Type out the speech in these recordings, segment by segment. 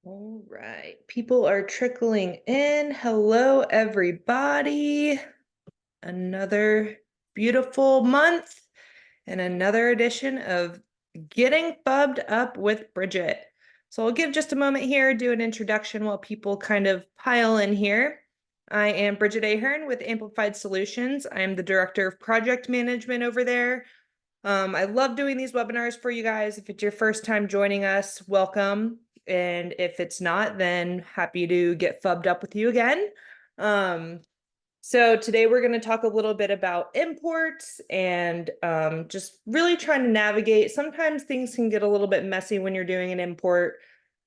All right, people are trickling in. Hello, everybody. Another beautiful month and another edition of Getting Fubbed Up with Bridget. So I'll give just a moment here, do an introduction while people kind of pile in here. I am Bridget Ahern with Amplified Solutions. I am the Director of Project Management over there. I love doing these webinars for you guys. If it's your first time joining us, welcome. And if it's not, then happy to get fubbed up with you again. So today we're going to talk a little bit about imports and just really trying to navigate. Sometimes things can get a little bit messy when you're doing an import.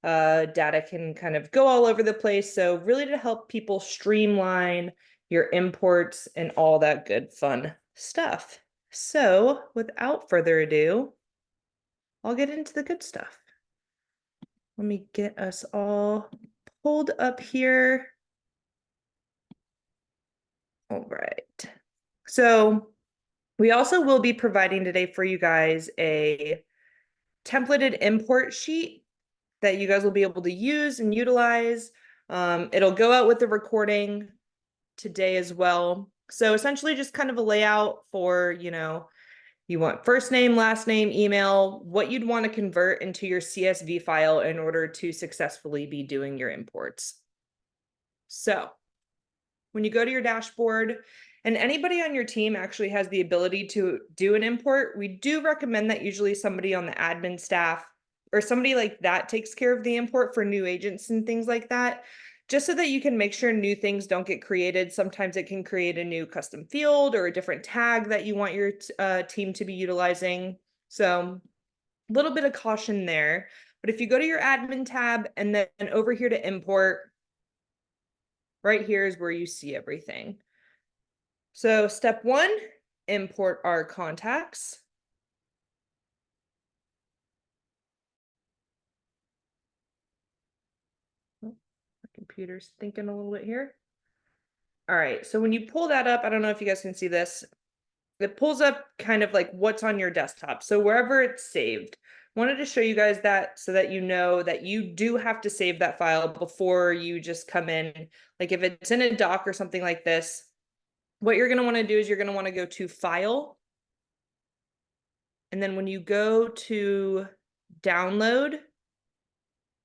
Data can kind of go all over the place. So really to help people streamline your imports and all that good fun stuff. So without further ado, I'll get into the good stuff. Let me get us all pulled up here. All right. So we also will be providing today for you guys a templated import sheet that you guys will be able to use and utilize. It'll go out with the recording today as well. So essentially just kind of a layout for, you want first name, last name, email, what you'd want to convert into your CSV file in order to successfully be doing your imports. So when you go to your dashboard, and anybody on your team actually has the ability to do an import, we do recommend that usually somebody on the admin staff or somebody like that takes care of the import for new agents and things like that, just so that you can make sure new things don't get created. Sometimes it can create a new custom field or a different tag that you want your team to be utilizing. So a little bit of caution there. But if you go to your admin tab and then over here to import, right here is where you see everything. So step one, import our contacts. Oh, my computer's thinking a little bit here. All right, so when you pull that up, I don't know if you guys can see this. It pulls up kind of like what's on your desktop. So wherever it's saved. Wanted to show you guys that so that you know that you do have to save that file before you just come in. Like if it's in a doc or something like this, what you're going to want to do is you're going to want to go to File. And then when you go to Download,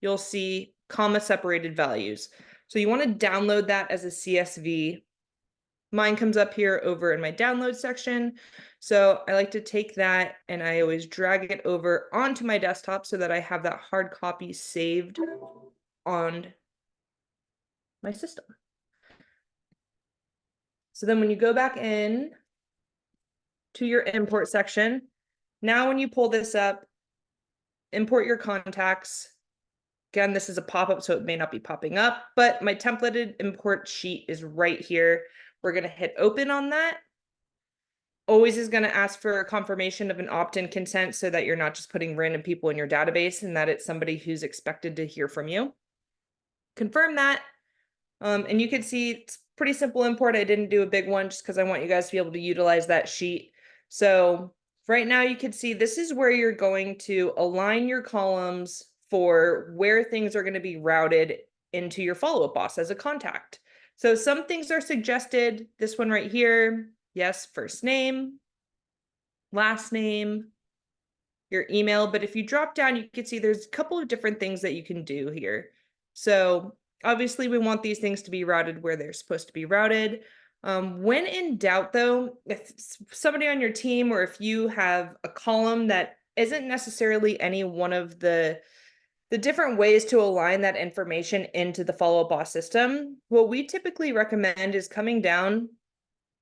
you'll see comma separated values. So you want to download that as a CSV. Mine comes up here over in my download section. So I like to take that and I always drag it over onto my desktop so that I have that hard copy saved on my system. So then when you go back in to your import section, now when you pull this up, import your contacts. Again, this is a pop-up, so it may not be popping up, but my templated import sheet is right here. We're going to hit open on that. Always is going to ask for a confirmation of an opt-in consent so that you're not just putting random people in your database and that it's somebody who's expected to hear from you. Confirm that. And you can see it's pretty simple import. I didn't do a big one just because I want you guys to be able to utilize that sheet. So right now you can see this is where you're going to align your columns for where things are going to be routed into your follow-up boss as a contact. So some things are suggested. This one right here, yes, first name, last name, your email. But if you drop down, you can see there's a couple of different things that you can do here. So obviously we want these things to be routed where they're supposed to be routed. When in doubt though, if somebody on your team or if you have a column that isn't necessarily any one of the different ways to align that information into the follow-up boss system, what we typically recommend is coming down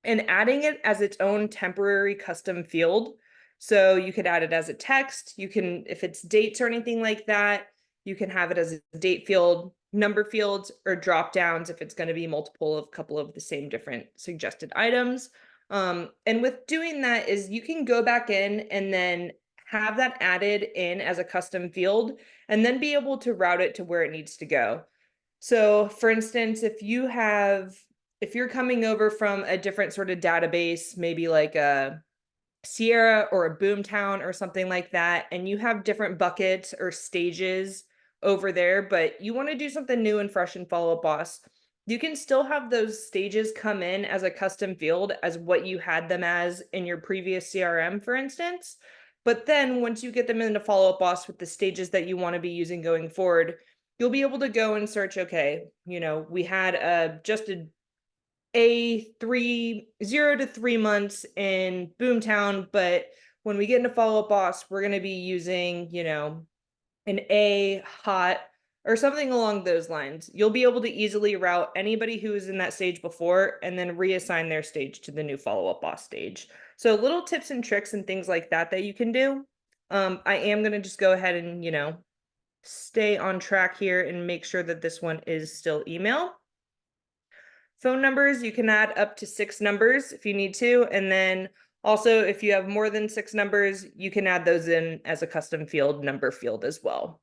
and adding it as its own temporary custom field. So you could add it as a text. You can, if it's dates or anything like that, you can have it as a date field, number fields, or drop downs if it's going to be multiple of a couple of the same different suggested items. And with doing that is you can go back in and then have that added in as a custom field and then be able to route it to where it needs to go. So for instance, if you're coming over from a different sort of database, maybe like a Sierra or a Boomtown or something like that, and you have different buckets or stages over there, but you want to do something new and fresh in Follow Up Boss. You can still have those stages come in as a custom field as what you had them as in your previous CRM, for instance. But then once you get them into Follow Up Boss with the stages that you want to be using going forward, you'll be able to go and search, okay, we had just a 0 to 3 months in Boomtown, but when we get into Follow Up Boss, we're going to be using, an A hot or something along those lines. You'll be able to easily route anybody who was in that stage before and then reassign their stage to the new Follow Up Boss stage. So little tips and tricks and things like that you can do. I am going to just go ahead and, stay on track here and make sure that this one is still email. Phone numbers, you can add up to 6 numbers if you need to. And then also, if you have more than 6 numbers, you can add those in as a custom field, number field as well.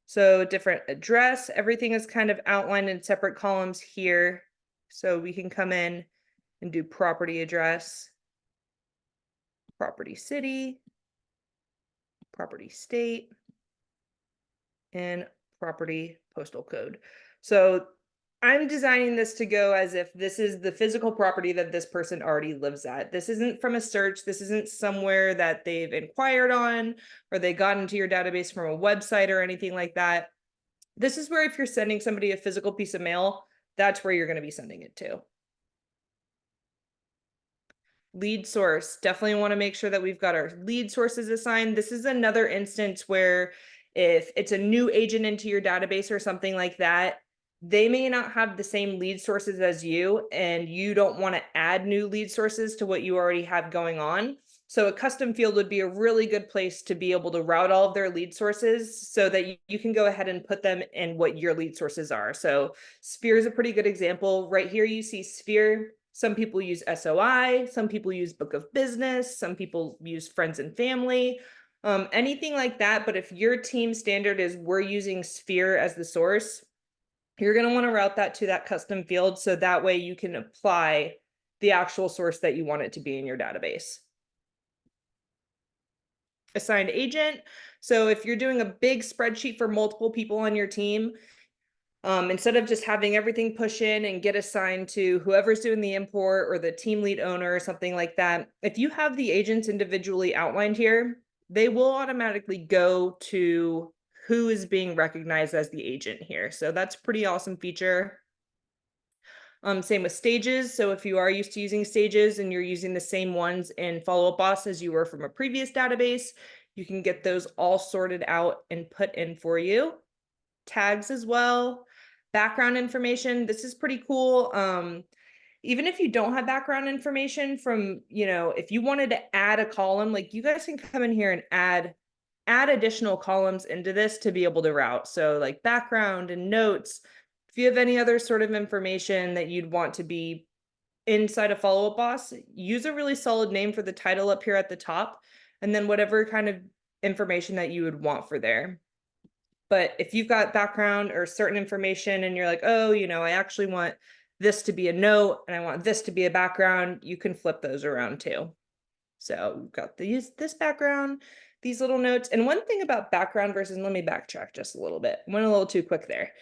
So different address, everything is kind of outlined in separate columns here. So we can come in and do property address, property city, property state, and property postal code. So I'm designing this to go as if this is the physical property that this person already lives at. This isn't from a search. This isn't somewhere that they've inquired on or they got into your database from a website or anything like that. This is where if you're sending somebody a physical piece of mail, that's where you're going to be sending it to. Lead source, definitely want to make sure that we've got our lead sources assigned. This is another instance where if it's a new agent into your database or something like that, they may not have the same lead sources as you, and you don't want to add new lead sources to what you already have going on. So a custom field would be a really good place to be able to route all of their lead sources so that you can go ahead and put them in what your lead sources are. So Sphere is a pretty good example. Right here you see Sphere. Some people use SOI, some people use Book of Business, some people use Friends and Family, anything like that. But if your team standard is we're using Sphere as the source, you're going to want to route that to that custom field so that way you can apply the actual source that you want it to be in your database. Assigned agent. So if you're doing a big spreadsheet for multiple people on your team, instead of just having everything push in and get assigned to whoever's doing the import or the team lead owner or something like that, if you have the agents individually outlined here, they will automatically go to who is being recognized as the agent here. So that's a pretty awesome feature. Same with stages. So if you are used to using stages and you're using the same ones in Follow Up Boss as you were from a previous database, you can get those all sorted out and put in for you. Tags as well. Background information. This is pretty cool. Even if you don't have background information from, if you wanted to add a column, like you guys can come in here and add additional columns into this to be able to route. So like background and notes. If you have any other sort of information that you'd want to be inside a Follow Up Boss, use a really solid name for the title up here at the top, and then whatever kind of information that you would want for there. But if you've got background or certain information and you're like, oh, I actually want this to be a note and I want this to be a background, you can flip those around too. So we've got this background, these little notes. And one thing about background versus, let me backtrack just a little bit. Went a little too quick there.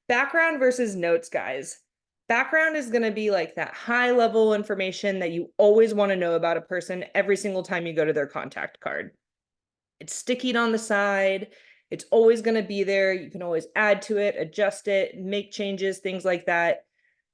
Background versus notes, guys. Background is going to be like that high level information that you always want to know about a person every single time you go to their contact card. It's stickied on the side. It's always going to be there. You can always add to it, adjust it, make changes, things like that.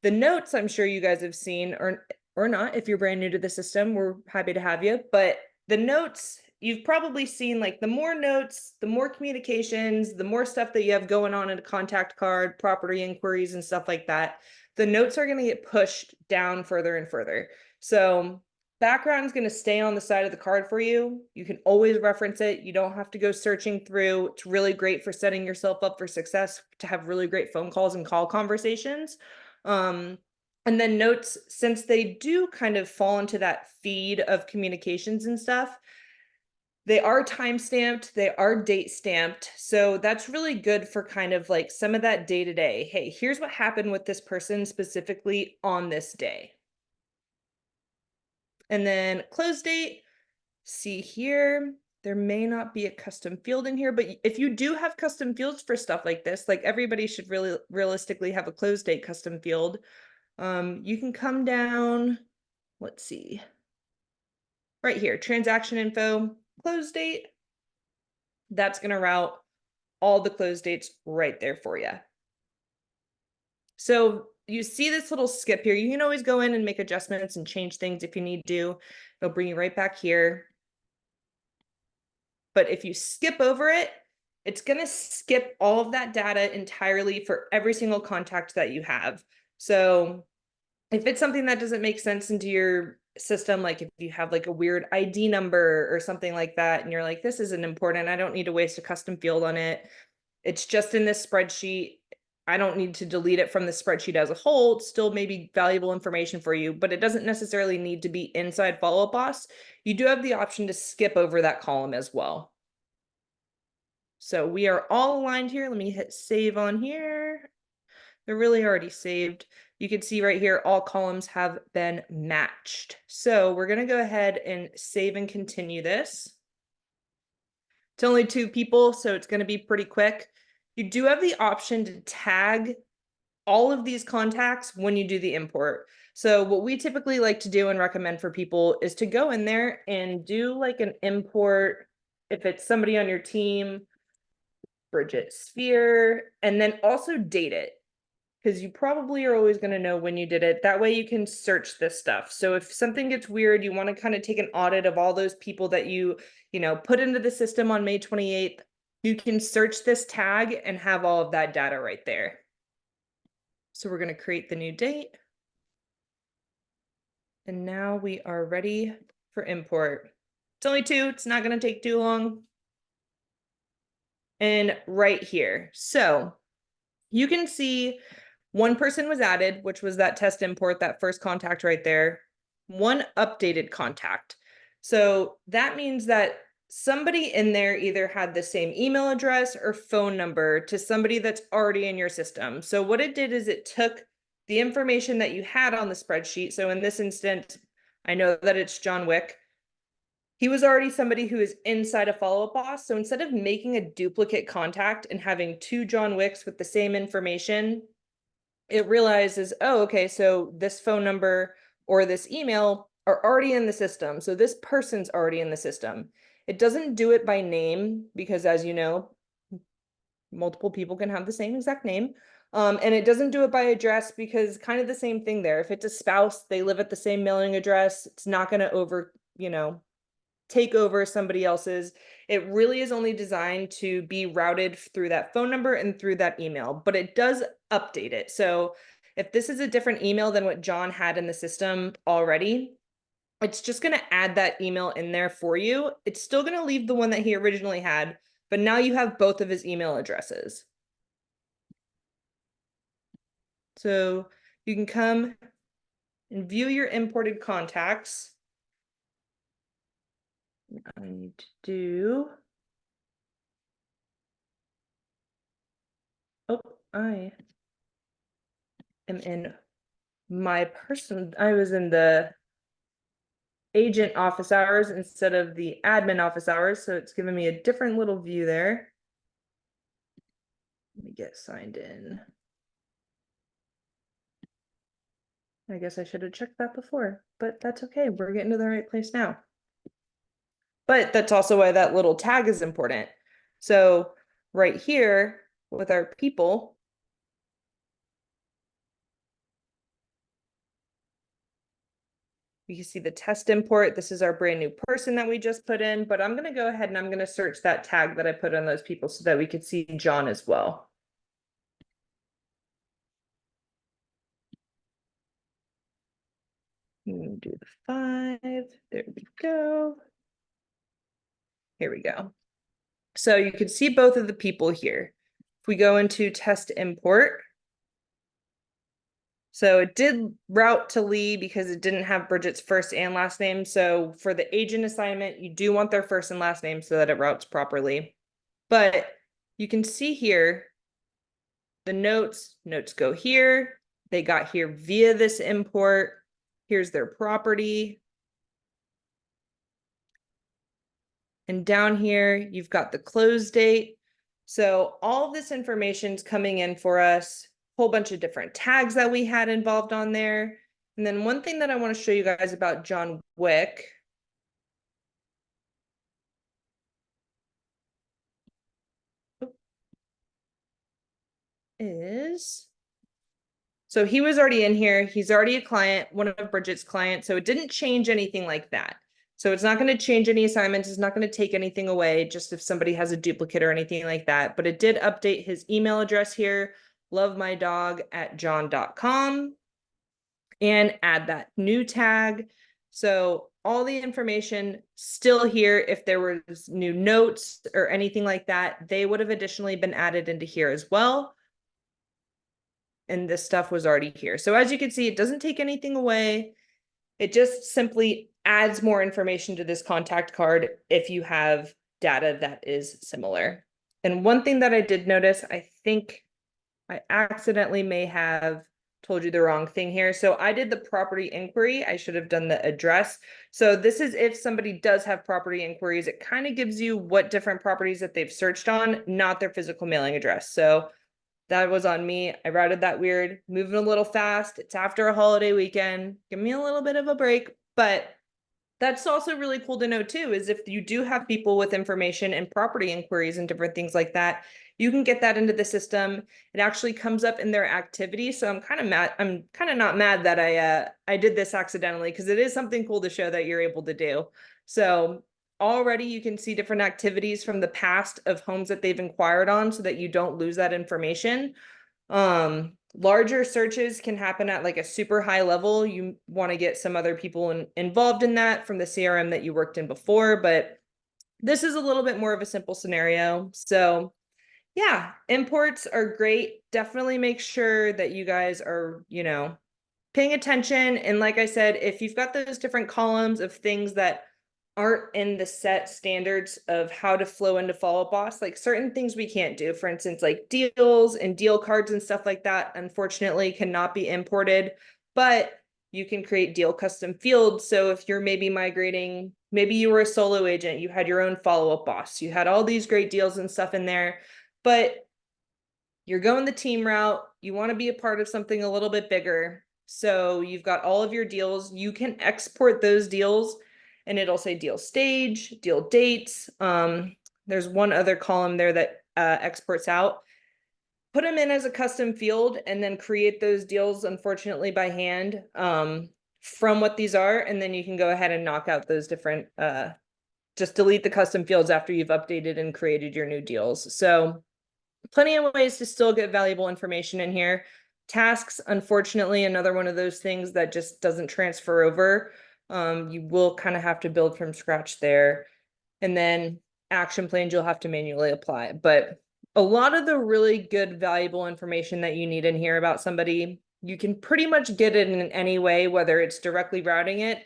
The notes, I'm sure you guys have seen, or not, if you're brand new to the system, we're happy to have you. But the notes, you've probably seen like the more notes, the more communications, the more stuff that you have going on in a contact card, property inquiries and stuff like that. The notes are going to get pushed down further and further. So background is going to stay on the side of the card for you. You can always reference it. You don't have to go searching through. It's really great for setting yourself up for success, to have really great phone calls and call conversations. And then notes, since they do kind of fall into that feed of communications and stuff, they are time stamped, they are date stamped. So that's really good for kind of like some of that day to day. Hey, here's what happened with this person specifically on this day. And then close date, see here, There may not be a custom field in here, but if you do have custom fields for stuff like this, like everybody should really realistically have a close date custom field. You can come down, let's see, right here, transaction info, close date. That's going to route all the close dates right there for you. So you see this little skip here. You can always go in and make adjustments and change things if you need to. It'll bring you right back here. But if you skip over it, it's going to skip all of that data entirely for every single contact that you have. So if it's something that doesn't make sense into your system, like if you have like a weird ID number or something like that, and you're like, this isn't important, I don't need to waste a custom field on it. It's just in this spreadsheet. I don't need to delete it from the spreadsheet as a whole. It's still maybe valuable information for you, but it doesn't necessarily need to be inside Follow Up Boss. You do have the option to skip over that column as well. So we are all aligned here. Let me hit save on here. They're really already saved. You can see right here, all columns have been matched. So we're going to go ahead and save and continue this. It's only 2 people, so it's going to be pretty quick. You do have the option to tag all of these contacts when you do the import. So what we typically like to do and recommend for people is to go in there and do like an import. If it's somebody on your team, Bridget Sphere, and then also date it, because you probably are always going to know when you did it. That way you can search this stuff. So if something gets weird, you want to kind of take an audit of all those people that you put into the system on May 28th. You can search this tag and have all of that data right there. So we're going to create the new date. And now we are ready for import. It's only 2. It's not going to take too long. And right here. So you can see 1 person was added, which was that test import, that first contact right there. 1 updated contact. So that means that somebody in there either had the same email address or phone number to somebody that's already in your system. So what it did is it took the information that you had on the spreadsheet. So in this instance, I know that it's John Wick. He was already somebody who is inside a follow-up boss. So instead of making a duplicate contact and having 2 John Wicks with the same information, it realizes, oh, okay, so this phone number or this email are already in the system. So this person's already in the system. It doesn't do it by name because, as you know, multiple people can have the same exact name. And it doesn't do it by address because kind of the same thing there. If it's a spouse, they live at the same mailing address. It's not going to take over somebody else's. It really is only designed to be routed through that phone number and through that email, but it does update it. So if this is a different email than what John had in the system already, it's just going to add that email in there for you. It's still going to leave the one that he originally had, but now you have both of his email addresses. So you can come and view your imported contacts. I need to do. Oh, I am in my person. I was in the agent office hours instead of the admin office hours. So it's giving me a different little view there. Let me get signed in. I guess I should have checked that before, but that's okay. We're getting to the right place now. But that's also why that little tag is important. So right here with our people, you can see the test import. This is our brand new person that we just put in, but I'm going to go ahead and I'm going to search that tag that I put on those people so that we could see John as well. Do the 5. There we go. Here we go. So you can see both of the people here. If we go into test import, so it did route to Lee because it didn't have Bridget's first and last name. So for the agent assignment, you do want their first and last name so that it routes properly. But you can see here, the notes go here. They got here via this import. Here's their property. And down here, you've got the close date. So all of this information's coming in for us, whole bunch of different tags that we had involved on there. And then one thing that I want to show you guys about John Wick is, so he was already in here. He's already a client, one of Bridget's clients. So it didn't change anything like that. So it's not going to change any assignments. It's not going to take anything away, just if somebody has a duplicate or anything like that. But it did update his email address here, lovemydog@john.com, and add that new tag. So all the information still here. If there was new notes or anything like that, they would have additionally been added into here as well. And this stuff was already here. So as you can see, it doesn't take anything away. It just simply adds more information to this contact card if you have data that is similar. And one thing that I did notice, I think I accidentally may have told you the wrong thing here. So I did the property inquiry. I should have done the address. So this is if somebody does have property inquiries, it kind of gives you what different properties that they've searched on, not their physical mailing address. So that was on me. I routed that weird, moving a little fast. It's after a holiday weekend. Give me a little bit of a break. But that's also really cool to know too, is if you do have people with information and property inquiries and different things like that, you can get that into the system. It actually comes up in their activity. So I'm kind of mad. I'm kind of not mad that I did this accidentally, because it is something cool to show that you're able to do. So already you can see different activities from the past of homes that they've inquired on, so that you don't lose that information. Larger searches can happen at like a super high level. You want to get some other people involved in that from the CRM that you worked in before, but this is a little bit more of a simple scenario. So yeah, imports are great. Definitely make sure that you guys are, paying attention. And like I said, if you've got those different columns of things that aren't in the set standards of how to flow into Follow Up Boss, like certain things we can't do, for instance, like deals and deal cards and stuff like that, unfortunately cannot be imported, but you can create deal custom fields. So if you're maybe migrating, maybe you were a solo agent, you had your own Follow Up Boss, you had all these great deals and stuff in there, but you're going the team route, you want to be a part of something a little bit bigger. So you've got all of your deals, you can export those deals and it'll say deal stage, deal dates. There's one other column there that exports out. Put them in as a custom field and then create those deals, unfortunately, by hand from what these are. And then you can go ahead and knock out those different, just delete the custom fields after you've updated and created your new deals. So plenty of ways to still get valuable information in here. Tasks, unfortunately, another one of those things that just doesn't transfer over. You will kind of have to build from scratch there. And then action plans, you'll have to manually apply. But a lot of the really good, valuable information that you need in here about somebody, you can pretty much get it in any way, whether it's directly routing it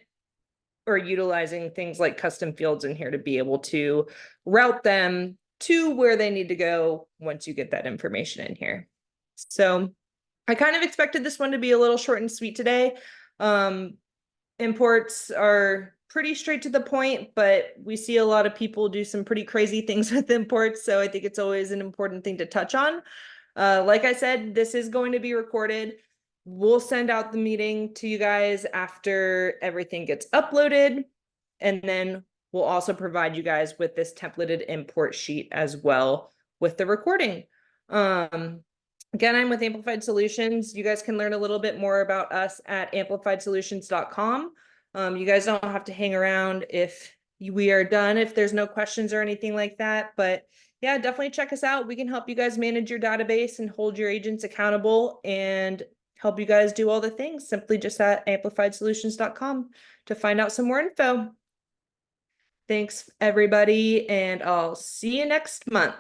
or utilizing things like custom fields in here to be able to route them to where they need to go once you get that information in here. So I kind of expected this one to be a little short and sweet today. Imports are pretty straight to the point, but we see a lot of people do some pretty crazy things with imports. So I think it's always an important thing to touch on. Like I said, this is going to be recorded. We'll send out the meeting to you guys after everything gets uploaded. And then we'll also provide you guys with this templated import sheet as well with the recording. Again, I'm with Amplified Solutions. You guys can learn a little bit more about us at amplifiedsolutions.com. You guys don't have to hang around if we are done, if there's no questions or anything like that. But yeah, definitely check us out. We can help you guys manage your database and hold your agents accountable and help you guys do all the things. Simply just at amplifiedsolutions.com to find out some more info. Thanks, everybody, and I'll see you next month.